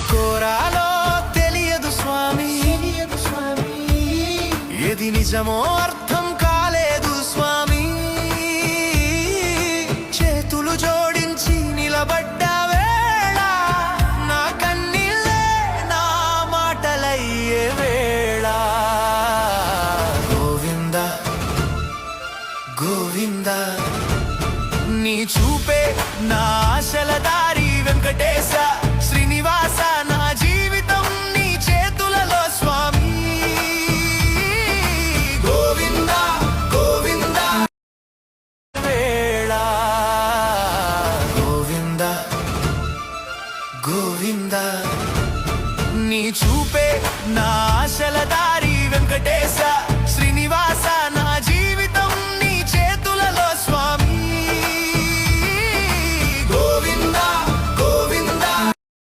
కోరాలో తెలియదు స్వామి, ఏది నిజమో అర్థం కాలేదు స్వామి. చేతులు జోడించి నిలబడ్డ వేళ నా కన్నీళ్ళే నా మాటలయ్యే వేళ. గోవింద గోవింద నీ చూపే నా ఆశల దారి, వెంకటేశ శ్రీనివాస నా జీవితం నీ చేతులలో స్వామి. గోవింద గోవింద వేళ. గోవింద గోవింద నీ చూపే నా ఆశల దారి, వెంకటేశ